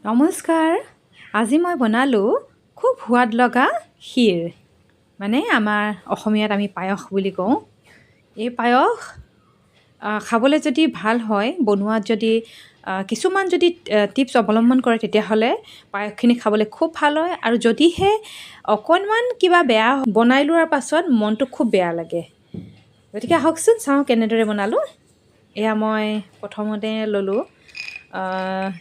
নমস্কাৰ। আজি মই বনালোঁ খুব সোৱাদ লগা kheer, মানে আমাৰ অসমীয়াত আমি পায়স বুলি কওঁ। এই পায়স খাবলৈ যদি ভাল হয়, বনোৱাত যদি কিছুমান যদি টিপছ অৱলম্বন কৰে, তেতিয়াহ'লে পায়সখিনি খাবলৈ খুব ভাল হয়। আৰু যদিহে অকণমান কিবা বেয়া বনাই লোৱাৰ পাছত মনটো খুব বেয়া লাগে। গতিকে আহকচোন চাওঁ কেনেদৰে বনালোঁ। এয়া মই প্ৰথমতে ল'লোঁ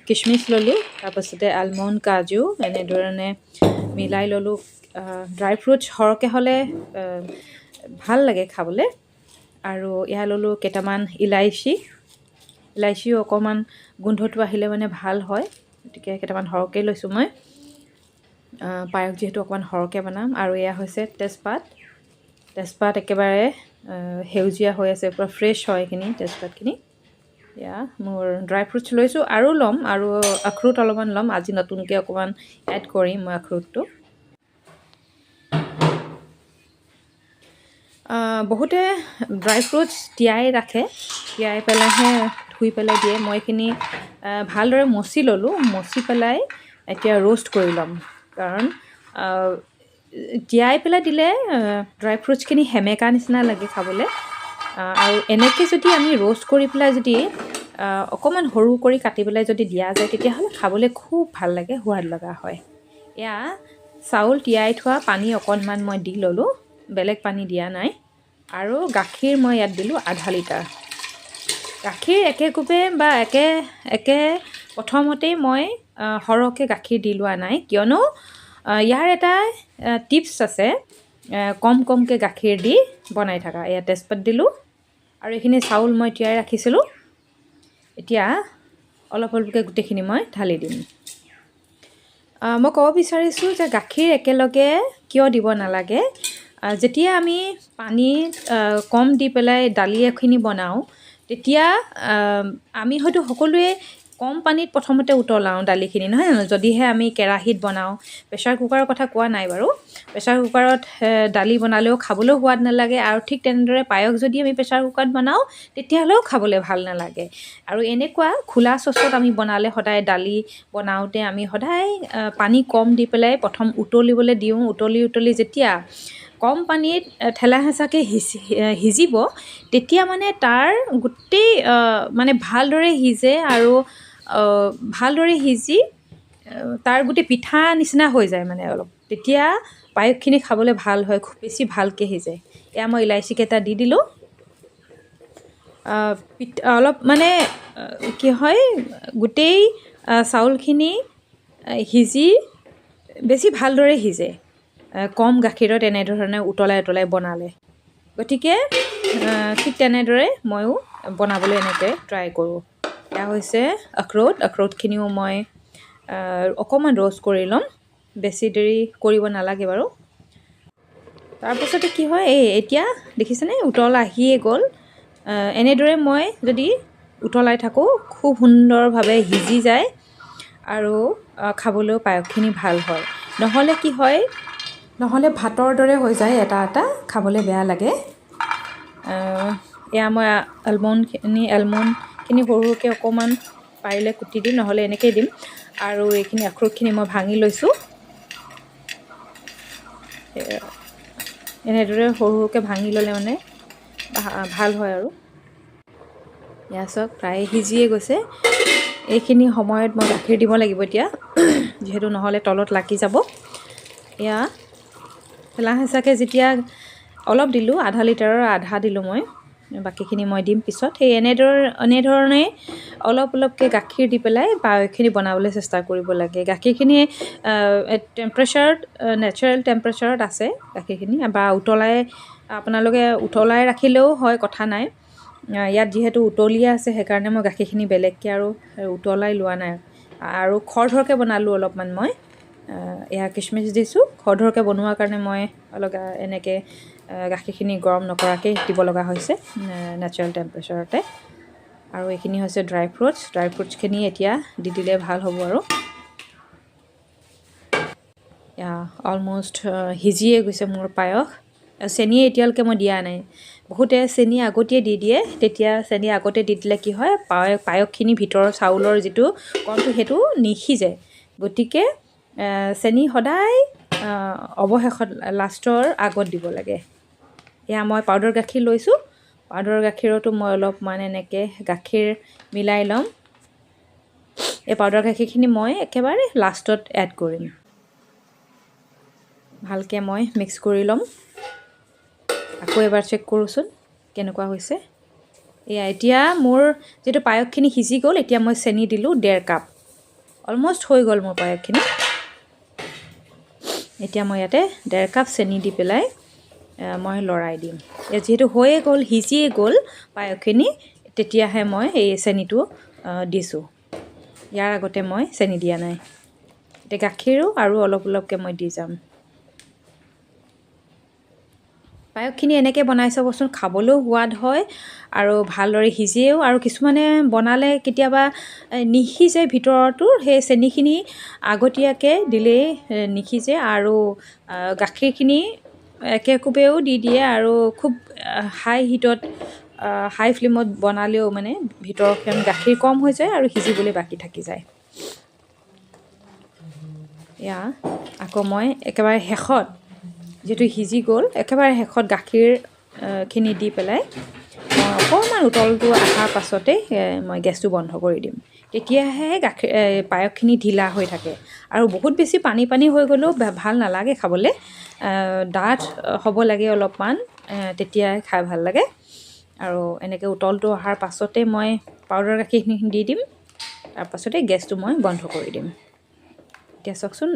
কিচমিচ ল'লোঁ, তাৰপাছতে আলমণ্ড, কাজু এনেধৰণে মিলাই ল'লোঁ। ড্ৰাই ফ্ৰুটছ সৰহকৈ হ'লে ভাল লাগে খাবলৈ। আৰু এয়া ল'লোঁ কেইটামান ইলাইচিও অকণমান গোন্ধটো আহিলে মানে ভাল হয়, গতিকে কেইটামান সৰহকৈ লৈছোঁ মই। পায়স যিহেতু অকণমান সৰহকৈ বনাম। আৰু এয়া হৈছে তেজপাত একেবাৰে সেউজীয়া হৈ আছে, পূৰা ফ্ৰেছ হয় এইখিনি তেজপাতখিনি। এয়া মোৰ ড্ৰাই ফ্ৰুটছ লৈছোঁ, আৰু ল'ম, আৰু আখৰোট অলপমান ল'ম। আজি নতুনকৈ অকণমান এড কৰিম মই আখৰোটটো। বহুতে ড্ৰাই ফ্ৰুটছ তিয়াই ৰাখে, তিয়াই পেলাইহে ধুই পেলাই দিয়ে। মই এইখিনি ভালদৰে মচি ল'লোঁ, মচি পেলাই এতিয়া ৰোষ্ট কৰি ল'ম। কাৰণ তিয়াই পেলাই দিলে ড্ৰাই ফ্ৰুটছখিনি সেমেকা নিচিনা লাগে খাবলৈ। আৰু এনেকৈ যদি আমি ৰোষ্ট কৰি পেলাই যদি অকণমান সৰু কৰি কাটি পেলাই যদি দিয়া যায়, তেতিয়াহ'লে খাবলৈ খুব ভাল লাগে, সোৱাদ লগা হয়। এয়া চাউল তিয়াই থোৱা পানী অকণমান মই দি ল'লোঁ, বেলেগ পানী দিয়া নাই। আৰু গাখীৰ মই ইয়াত দিলোঁ আধা লিটাৰ। গাখীৰ একেকোবে বা একে প্ৰথমতেই মই সৰহকৈ গাখীৰ দি লোৱা নাই, কিয়নো ইয়াৰ এটা টিপছ আছে, কমকৈ গাখীৰ দি বনাই থকা। এয়া তেজপাত দিলোঁ, আৰু এইখিনি চাউল মই তিয়াই ৰাখিছিলোঁ। এতিয়া অলপ অলপকৈ গোটেইখিনি মই ঢালি দিম। মই ক'ব বিচাৰিছোঁ যে গাখীৰ একেলগে কিয় দিব নালাগে। যেতিয়া আমি পানী কম দি পেলাই দালি এখিনি বনাওঁ, তেতিয়া আমি হয়তো সকলোৱে কম পানীত প্ৰথমতে উতলাওঁ দালিখিনি, নহয় জানো? যদিহে আমি কেৰাহীত বনাওঁ, প্ৰেছাৰ কুকাৰৰ কথা কোৱা নাই বাৰু। প্ৰেছাৰ কুকাৰত দালি বনালেও খাবলৈও সোৱাদ নালাগে। আৰু ঠিক তেনেদৰে পায়স যদি আমি প্ৰেছাৰ কুকাৰত বনাওঁ, তেতিয়াহ'লেও খাবলৈ ভাল নালাগে। আৰু এনেকুৱা খোলা চচত আমি বনালে, সদায় দালি বনাওঁতে আমি সদায় পানী কম দি পেলাই প্ৰথম উতলিবলৈ দিওঁ। উতলি যেতিয়া কম পানীত ঠেলা হেঁচাকৈ সিজিব, তেতিয়া মানে তাৰ গোটেই মানে ভালদৰে সিজে, আৰু ভালদৰে সিজি তাৰ গোটেই পিঠা নিচিনা হৈ যায় মানে অলপ। তেতিয়া পায়সখিনি খাবলৈ ভাল হয়, খুব বেছি ভালকৈ সিজে। এয়া মই ইলাইচিকেইটা দি দিলোঁ। অলপ মানে কি হয়, গোটেই চাউলখিনি সিজি বেছি ভালদৰে সিজে কম গাখীৰত এনেধৰণে উতলাই বনালে। গতিকে ঠিক তেনেদৰে ময়ো বনাবলৈ এনেকৈ ট্ৰাই কৰোঁ। এয়া হৈছে আখৰোটখিনিও মই অকণমান ৰোষ্ট কৰি ল'ম, বেছি দেৰি কৰিব নালাগে বাৰু। তাৰপিছতে কি হয়, এতিয়া দেখিছেনে উতল আহিয়ে গ'ল। এনেদৰে মই যদি উতলাই থাকোঁ, খুব সুন্দৰভাৱে সিজি যায়, আৰু খাবলৈও পায়সখিনি ভাল হয়। নহ'লে কি হয়, নহ'লে ভাতৰ দৰে হৈ যায়, এটা খাবলৈ বেয়া লাগে। এয়া মই এলমণ্ডখিনি সৰুকৈ অকণমান পাৰিলে কুটি দিম, নহ'লে এনেকৈয়ে দিম। আৰু এইখিনি আখৰোটখিনি মই ভাঙি লৈছোঁ। এনেদৰে সৰুকৈ ভাঙি ল'লে মানে ভাল হয়। আৰু এয়া চাওক, প্ৰায় সিজিয়ে গৈছে। এইখিনি সময়ত মই গাখীৰ দিব লাগিব এতিয়া, যিহেতু নহ'লে তলত লাগি যাব। এয়া ঠেলা হেঁচাকৈ যেতিয়া অলপ দিলোঁ, আধা লিটাৰৰ আধা দিলোঁ মই, বাকীখিনি মই দিম পিছত। সেই এনেধৰণে অলপকৈ গাখীৰ দি পেলাই পায়সখিনি বনাবলৈ চেষ্টা কৰিব লাগে। গাখীৰখিনি নেচাৰেল টেম্পাৰেচাৰত আছে গাখীৰখিনি, বা আপোনালোকে উতলাই ৰাখিলেও হয়, কথা নাই। ইয়াত যিহেতু উতলিয়ে আছে, সেইকাৰণে মই গাখীৰখিনি বেলেগকৈ আৰু উতলাই লোৱা নাই। আৰু খৰধৰকৈ বনালোঁ অলপমান মই। এয়া কিচমিচ দিছোঁ। খৰধৰকৈ বনোৱাৰ কাৰণে মই অলপ এনেকৈ গাখীৰখিনি গৰম নকৰাকৈ দিব লগা হৈছে, নেচাৰেল টেম্পাৰেচাৰতে। আৰু এইখিনি হৈছে ড্ৰাই ফ্ৰুটছখিনি এতিয়া দি দিলে ভাল হ'ব। আৰু এয়া অলমষ্ট সিজিয়ে গৈছে মোৰ পায়স। চেনি এতিয়ালৈকে মই দিয়া নাই। বহুতে চেনি আগতেই দি দিয়ে, তেতিয়া চেনি আগতে দি দিলে কি হয়, পায়সখিনি ভিতৰৰ চাউলৰ যিটো কণটো সেইটো নিসিজে। গতিকে চেনি সদায় অৱশেষত লাষ্টৰ আগত দিব লাগে। এয়া মই পাউডাৰ গাখীৰ লৈছোঁ। পাউডাৰ গাখীৰতো মই অলপমান এনেকৈ গাখীৰ মিলাই ল'ম। এই পাউডাৰ গাখীৰখিনি মই একেবাৰে লাষ্টত এড কৰিম। ভালকৈ মই মিক্স কৰি ল'ম। আকৌ এবাৰ চেক কৰোঁচোন কেনেকুৱা হৈছে। এয়া এতিয়া মোৰ যিটো পায়সখিনি সিজি গ'ল, এতিয়া মই চেনি দিলোঁ 1.5 কাপ। অলমষ্ট হৈ গ'ল মোৰ পায়সখিনি। এতিয়া মই ইয়াতে 1.5 কাপ চেনি দি পেলাই মই লৰাই দিম। যিহেতু হৈয়ে গ'ল, সিজিয়ে গ'ল পায়সখিনি, তেতিয়াহে মই এই চেনিটো দিছোঁ। ইয়াৰ আগতে মই চেনি দিয়া নাই। এতিয়া গাখীৰো আৰু অলপ অলপকৈ মই দি যাম। পায়সখিনি এনেকৈ বনাই চাবচোন, খাবলৈও সোৱাদ হয় আৰু ভালদৰে সিজেও। আৰু কিছুমানে বনালে কেতিয়াবা নিসিজে ভিতৰতো, সেই চেনিখিনি আগতীয়াকৈ দিলেই নিসিজে। আৰু গাখীৰখিনি একেকোবেও দি দিয়ে আৰু খুব হাই হিটত হাই ফ্লেমত বনালেও মানে ভিতৰখন গাখীৰ কম হৈ যায় আৰু সিজিবলৈ বাকী থাকি যায়। এয়া আকৌ মই একেবাৰে শেষত, যিহেতু সিজি গ'ল, একেবাৰে শেষত গাখীৰখিনি দি পেলাই মই অকণমান উতলটো অহাৰ পাছতেই মই গেছটো বন্ধ কৰি দিম। তেতিয়াহে পায়সখিনি ঢিলা হৈ থাকে। আৰু বহুত বেছি পানী পানী হৈ গ'লেও ভাল নালাগে খাবলৈ। ডাঠ হ'ব লাগে অলপমান, তেতিয়াই খাই ভাল লাগে। আৰু এনেকৈ উতলটো অহাৰ পাছতে মই পাউডাৰ গাখীৰখিনি দি দিম। তাৰপাছতে গেছটো মই বন্ধ কৰি দিম। এতিয়া চাওকচোন,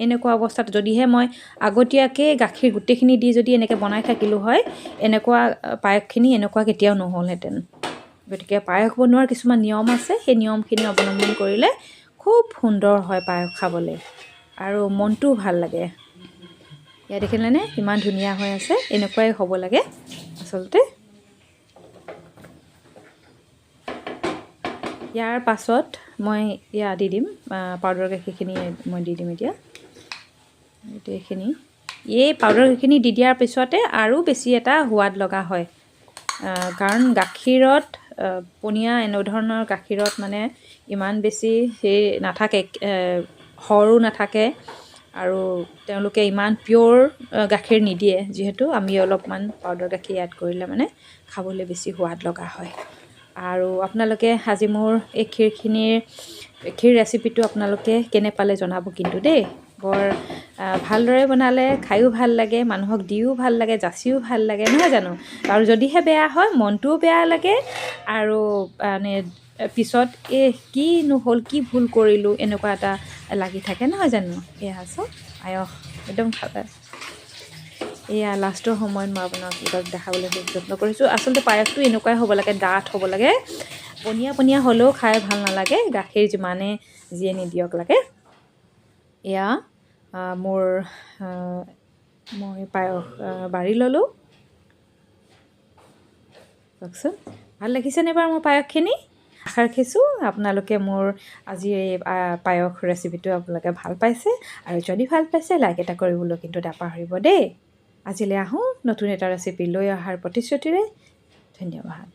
এনেকুৱা অৱস্থাত যদিহে মই আগতীয়াকৈ গাখীৰ গোটেইখিনি দি যদি এনেকৈ বনাই থাকিলোঁ হয়, এনেকুৱা পায়সখিনি এনেকুৱা কেতিয়াও নহ'লহেঁতেন। গতিকে পায়স বনোৱাৰ কিছুমান নিয়ম আছে, সেই নিয়মখিনি অৱলম্বন কৰিলে খুব সুন্দৰ হয় পায়স খাবলৈ আৰু মনটোও ভাল লাগে। ইয়াত দেখিলেনে ইমান ধুনীয়া হৈ আছে? এনেকুৱাই হ'ব লাগে আচলতে। ইয়াৰ পাছত মই দি দিম পাউডাৰ গাখীৰখিনি। মই দি দিম এতিয়া এইখিনি। এই পাউডাৰ গাখীৰখিনি দি দিয়াৰ পিছতে আৰু বেছি এটা সোৱাদ লগা হয়। কাৰণ গাখীৰত পনীয়া এনেধৰণৰ গাখীৰত মানে ইমান বেছি সেই নাথাকে, সৰো নাথাকে আৰু তেওঁলোকে ইমান পিয়'ৰ গাখীৰ নিদিয়ে। যিহেতু আমি অলপমান পাউডাৰ গাখীৰ এড কৰিলে মানে খাবলৈ বেছি সোৱাদ লগা হয়। আৰু আপোনালোকে আজি মোৰ এই ক্ষীৰ ৰেচিপিটো আপোনালোকে কেনে পালে জনাব কিন্তু দেই। বৰ ভালদৰে বনালে, খায়ো ভাল লাগে, মানুহক দিও ভাল লাগে, যাচিও ভাল লাগে, নহয় জানো? আৰু যদিহে বেয়া হয়, মনটোও বেয়া লাগে আৰু মানে পিছত কি নহ'ল, কি ভুল কৰিলোঁ, এনেকুৱা এটা লাগি থাকে, নহয় জানো? এয়া চাওক পায়স একদম এয়া লাষ্টৰ সময়ত মই আপোনাক দেখাবলৈ যত্ন কৰিছোঁ। আচলতে পায়সটো এনেকুৱাই হ'ব লাগে, ডাঠ হ'ব লাগে। পনীয়া পনীয়া হ'লেও খাই ভাল নালাগে, গাখীৰ যিমানে যিয়ে নিদিয়ক লাগে। এয়া মই পায়স বাঢ়ি ল'লোঁ। চাওকচোন, ভাল লাগিছেনে বাৰু মোৰ পায়সখিনি? আশা ৰাখিছোঁ আপোনালোকে মোৰ আজিৰ এই পায়স ৰেচিপিটো আপোনালোকে ভাল পাইছে। আৰু যদি ভাল পাইছে, লাইক এটা কৰিবলৈ কিন্তু নাপাহৰিব দেই। আজিলৈ আহোঁ নতুন এটা ৰেচিপি লৈ অহাৰ প্ৰতিশ্ৰুতিৰে। ধন্যবাদ।